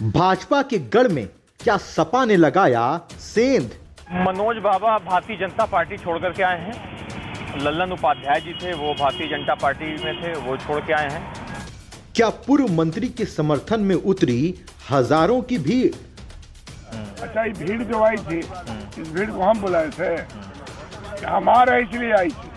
भाजपा के गढ़ में क्या सपा ने लगाया सेंध? मनोज बाबा भारतीय जनता पार्टी छोड़ करके आए हैं। लल्लन उपाध्याय जी थे, वो भारतीय जनता पार्टी में थे, वो छोड़ के आए हैं। क्या पूर्व मंत्री के समर्थन में उतरी हजारों की भीड़? अच्छा, ये भीड़ जो आई थी, इस भीड़ को हम बुलाए थे, हमारा इसलिए आई थी।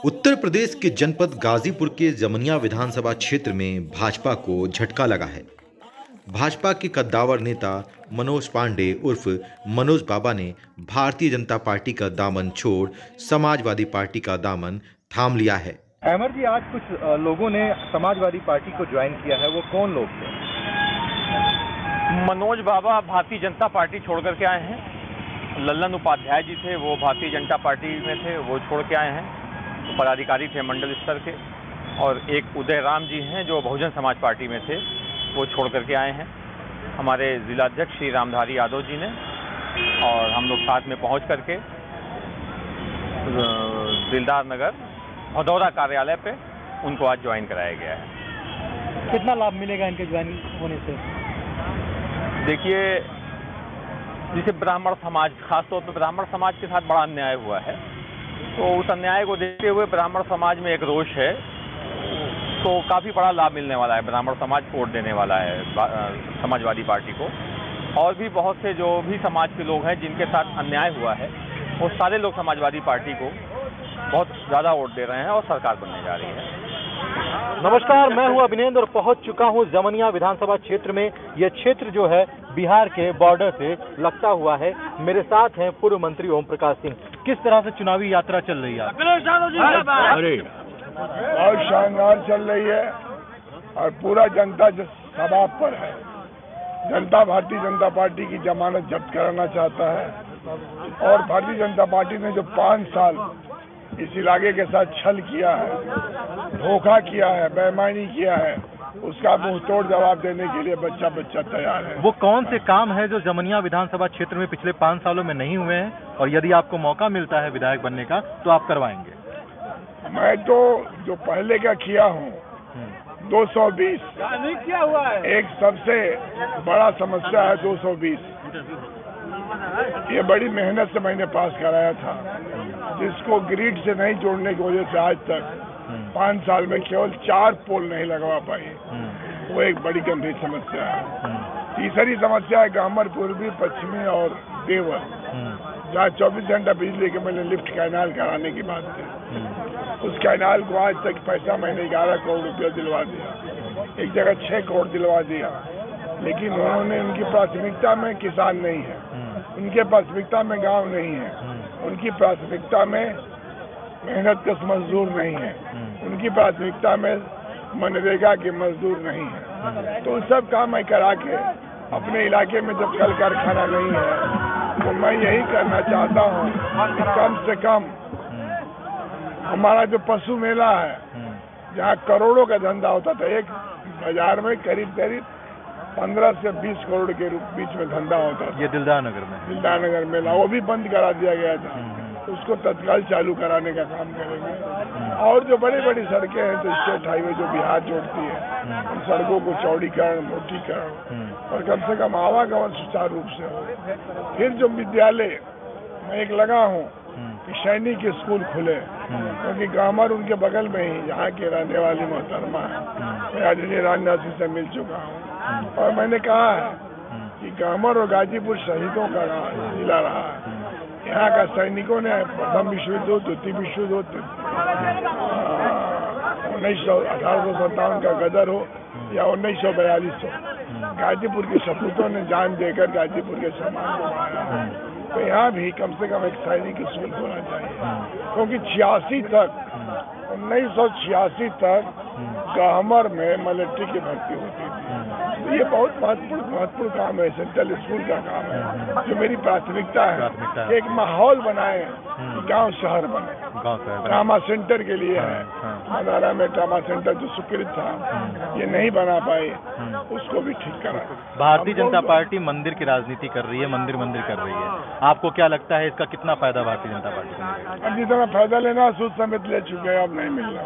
उत्तर प्रदेश के जनपद गाजीपुर के जमनिया विधानसभा क्षेत्र में भाजपा को झटका लगा है। भाजपा के कद्दावर नेता मनोज पांडे उर्फ मनोज बाबा ने भारतीय जनता पार्टी का दामन छोड़ समाजवादी पार्टी का दामन थाम लिया है। अहमद जी, आज कुछ लोगों ने समाजवादी पार्टी को ज्वाइन किया है, वो कौन लोग थे? मनोज बाबा भारतीय जनता पार्टी छोड़ करके आए हैं। लल्लन उपाध्याय जी थे, वो भारतीय जनता पार्टी में थे, वो छोड़ के आए हैं। पदाधिकारी थे मंडल स्तर के। और एक उदय राम जी हैं जो बहुजन समाज पार्टी में थे, वो छोड़ करके आए हैं। हमारे जिलाध्यक्ष श्री रामधारी यादव जी ने और हम लोग साथ में पहुंच करके दिलदार नगर भदौरा कार्यालय पे उनको आज ज्वाइन कराया गया है। कितना लाभ मिलेगा इनके ज्वाइन होने से? देखिए, जिसे ब्राह्मण समाज, खासतौर पर ब्राह्मण समाज के साथ बड़ा अन्याय हुआ है, तो उस अन्याय को देखते हुए ब्राह्मण समाज में एक रोष है, तो काफ़ी बड़ा लाभ मिलने वाला है। ब्राह्मण समाज वोट देने वाला है समाजवादी पार्टी को। और भी बहुत से जो भी समाज के लोग हैं जिनके साथ अन्याय हुआ है, वो सारे लोग समाजवादी पार्टी को बहुत ज़्यादा वोट दे रहे हैं और सरकार बनने जा रही है। नमस्कार, मैं हूं अभिनेंद्र और पहुंच चुका हूं जमनिया विधानसभा क्षेत्र में। यह क्षेत्र जो है बिहार के बॉर्डर से लगता हुआ है। मेरे साथ हैं पूर्व मंत्री ओम प्रकाश सिंह। किस तरह से चुनावी यात्रा चल रही है? अरे बहुत शानदार चल रही है और पूरा जनता सभा पर है। जनता भारतीय जनता पार्टी की जमानत जब्त कराना चाहता है और भारतीय जनता पार्टी ने जो 5 साल इस इलाके के साथ छल किया है, धोखा किया है, बेईमानी किया है, उसका मुंह तोड़ जवाब देने के लिए बच्चा बच्चा तैयार है। वो कौन से काम है जो जमनिया विधानसभा क्षेत्र में पिछले 5 सालों में नहीं हुए हैं, और यदि आपको मौका मिलता है विधायक बनने का तो आप करवाएंगे? मैं तो जो पहले का किया हूँ 220 क्या हुआ है? एक सबसे बड़ा समस्या है 220। ये बड़ी मेहनत से मैंने पास कराया था, जिसको ग्रिड से नहीं जोड़ने की वजह से आज तक 5 साल में केवल 4 पोल नहीं लगवा पाई। वो एक बड़ी गंभीर समस्या है। तीसरी समस्या है गामर पूर्वी, पश्चिमी और देवर, जहाँ 24 घंटा बिजली के मैंने लिफ्ट कैनाल कराने की बात थी। उस कैनाल को आज तक पैसा मैंने 11 करोड़ रुपया दिलवा दिया, एक जगह 6 करोड़ दिलवा दिया, लेकिन उन्होंने, उनकी प्राथमिकता में किसान नहीं है, उनके प्राथमिकता में गांव नहीं है, उनकी प्राथमिकता में मेहनतकश मजदूर नहीं है, उनकी प्राथमिकता में मनरेगा के मजदूर नहीं है। तो सब काम मैं करा के अपने इलाके में जब कल कारखाना नहीं है, तो मैं यही करना चाहता हूँ कि कम से कम हमारा जो पशु मेला है, जहाँ करोड़ों का धंधा होता था, एक बाजार में करीब 15 से 20 करोड़ के बीच में धंधा होता था। ये दिलदार नगर मेला, वो भी बंद करा दिया गया था। उसको तत्काल चालू कराने का काम करेंगे। और जो बड़ी बड़ी सड़कें हैं, तो स्टेट हाईवे जो बिहार जोड़ती है, उन सड़कों को चौड़ीकरण, मोटीकरण और कम से कम आवागमन सुचारू रूप से हो। फिर जो विद्यालय, मैं एक लगा हूँ कि सैनिक स्कूल खुले, क्योंकि गामर उनके बगल में ही यहाँ के रहने वाली मोहतरमा है। मैं आदरणीय राजनाथ सिंह से मिल चुका हूँ और मैंने कहा है कि गामर और गाजीपुर शहीदों का जिला रहा है। यहाँ का सैनिकों ने प्रथम विश्व युद्ध हो, द्वितीय विश्व युद्ध हो, 1857 का गदर हो या 1942 हो, गाजीपुर के सपूतों ने जान देकर गाजीपुर के सम्मान को बढ़ाया। तो यहाँ भी कम से कम एक सैनिक स्कूल होना चाहिए, क्योंकि 1986 तक गामर में मिलिट्री की भर्ती होती थी। तो ये बहुत महत्वपूर्ण काम है, सेंट्रल स्कूल का काम है, जो मेरी प्राथमिकता है। कि एक माहौल बनाए, गांव शहर बने। ट्रामा सेंटर के लिए है, मदारा में ट्रामा सेंटर जो स्वीकृत था, ये नहीं बना पाए, उसको भी ठीक करा। भारतीय जनता पार्टी मंदिर की राजनीति कर रही है, मंदिर कर रही है, आपको क्या लगता है इसका कितना फायदा भारतीय जनता पार्टी को मिलेगा? अब जितना फायदा लेना सूद समेत ले चुके हैं, अब नहीं मिलना।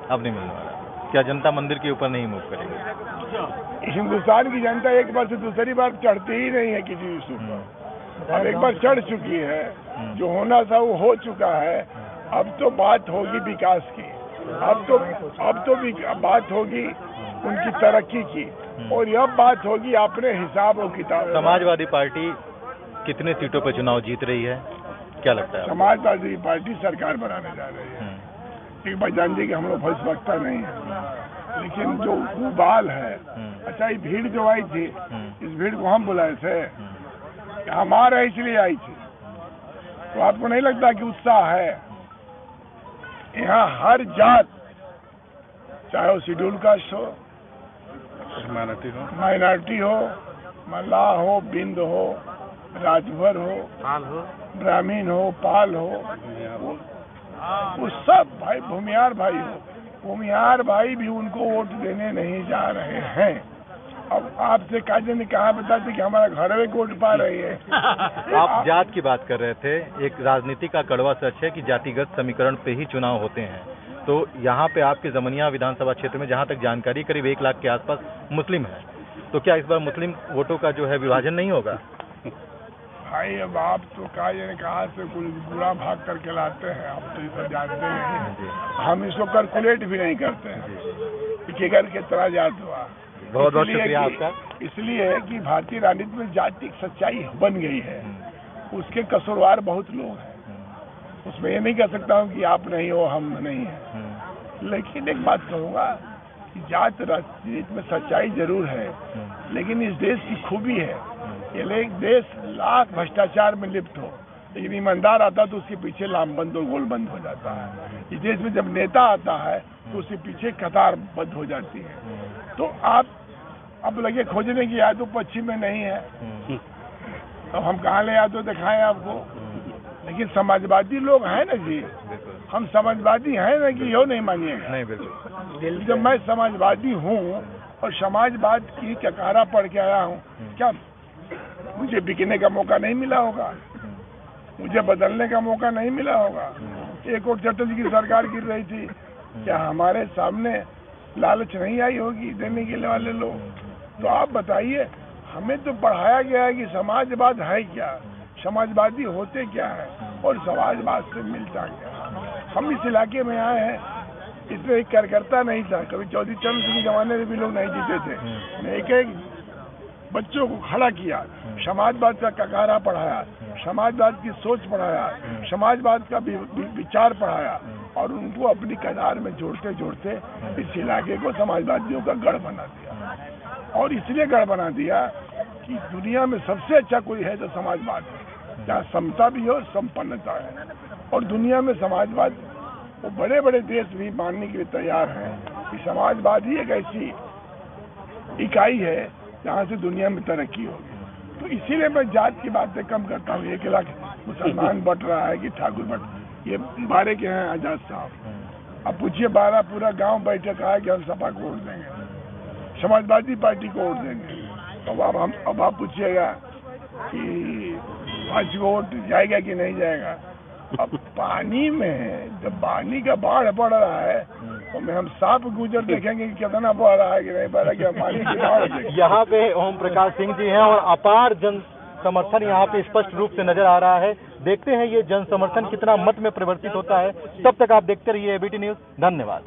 अब नहीं मिलने वाला। क्या जनता मंदिर के ऊपर नहीं मूव करेगी? हिंदुस्तान की जनता एक बार से दूसरी बार चढ़ती ही नहीं है किसी इशू पर। अब एक बार चढ़ चुकी है, जो होना था वो हो चुका है। अब तो बात होगी विकास की, अब तो बात होगी उनकी तरक्की की, और अब बात होगी अपने हिसाब और किताब। समाजवादी पार्टी कितने सीटों पर चुनाव जीत रही है, क्या लगता है? समाजवादी पार्टी सरकार बनाने जा रही है। एक बार जान लीजिए कि हम लोग भविष्यवक्ता नहीं है, लेकिन जो उबाल है, अच्छा ये भीड़ जो आई थी, इस भीड़ को हम बुलाए थे, हमारा इसलिए आई थी। तो आपको नहीं लगता कि उत्साह है? यहाँ हर जात, चाहे वो शेड्यूल कास्ट हो, माइनॉरिटी हो, मल्लाह हो, बिंद हो, राजभर हो, ब्राह्मीण हो, पाल हो, वो सब भाई, भूमियार भाई हो, भूमियार भाई भी उनको वोट देने नहीं जा रहे हैं। अब आपसे काजे ने कहा बताते कि हमारा घर में वोट पा रही है। आप जात की बात कर रहे थे, एक राजनीति का कड़वा सच है कि जातिगत समीकरण पे ही चुनाव होते हैं। तो यहाँ पे आपके जमनिया विधानसभा क्षेत्र में जहाँ तक जानकारी करीब 1 लाख के आसपास मुस्लिम है, तो क्या इस बार मुस्लिम वोटों का जो है विभाजन नहीं होगा? भाई अब आप तो काजे ने कहा से कुछ बुरा भाग करके लाते हैं, आप तो इसे जानते हैं। हम इसको कैलकुलेट भी नहीं करते हैं कि कितना जात हुआ। बहुत बहुत शुक्रिया आपका। इसलिए कि भारतीय राजनीति में जाति की सच्चाई बन गई है, उसके कसूरवार बहुत लोग हैं। उसमें ये नहीं कह सकता हूँ कि आप नहीं हो, हम नहीं है। लेकिन एक बात कहूँगा कि जात राजनीति में सच्चाई जरूर है, लेकिन इस देश की खूबी है, ये देश लाख भ्रष्टाचार में लिप्त हो, लेकिन ईमानदार आता तो उसके पीछे लामबंद और गोलबंद हो जाता है। इस देश में जब नेता आता है तो उसके पीछे कतार बंद हो जाती है। तो आप अब लगे खोजने की याद तो पश्चिम में नहीं है, तो हम कहाँ ले आए तो दिखाएं आपको। लेकिन समाजवादी लोग हैं ना जी, हम समाजवादी हैं ना, कि यो नहीं मानिएगा। नहीं, बिल्कुल। जब मैं समाजवादी हूँ और समाजवाद की ककारा पढ़ के आया हूँ, क्या मुझे बिकने का मौका नहीं मिला होगा? मुझे बदलने का मौका नहीं मिला होगा? एक और चटर्जी की सरकार गिर रही थी, क्या हमारे सामने लालच नहीं आई होगी देने के वाले लोग? तो आप बताइए, हमें तो पढ़ाया गया है कि समाजवाद है क्या, समाजवादी होते क्या है, और समाजवाद से मिलता क्या। हम इस इलाके में आए हैं, इसमें एक कार्यकर्ता नहीं था, कभी चौधरी चरण सिंह के जमाने में भी लोग नहीं जीते थे। एक बच्चों को खड़ा किया, समाजवाद का ककारा पढ़ाया, समाजवाद की सोच पढ़ाया, समाजवाद का विचार पढ़ाया, और उनको अपनी कतार में जोड़ते जोड़ते इस इलाके को समाजवादियों का गढ़ बना दिया। और इसलिए गढ़ बना दिया कि दुनिया में सबसे अच्छा कोई है तो समाजवाद है, जहाँ समता भी हो, संपन्नता है। और दुनिया में समाजवाद, वो बड़े बड़े देश भी मानने के लिए तैयार हैं कि समाजवाद ही एक ऐसी इकाई है जहाँ से दुनिया में तरक्की होगी। तो इसीलिए मैं जात की बातें कम करता हूँ। 1 लाख मुसलमान बट रहा है कि ठाकुर बट, ये बारे के हैं आजाद साहब। अब पूछिए, 12 पूरा गांव बैठक आया कि हम सपा को वोट देंगे, समाजवादी पार्टी को वोट देंगे। अब आप पूछिएगा कि भाजपा वोट जाएगा कि नहीं जाएगा। अब पानी में जब पानी का बाढ़ पड़ रहा है तो में हम सांप गुजर देखेंगे कि कितना बढ़ रहा है कि नहीं बढ़ रहा, कि पानी की बाढ़ देखेंगे। यहाँ पे ओम प्रकाश सिंह जी हैं और अपार जन समर्थन यहाँ पे स्पष्ट रूप से नजर आ रहा है। देखते हैं ये जन समर्थन कितना मत में परिवर्तित होता है। तब तक आप देखते रहिए एबीटी न्यूज। धन्यवाद।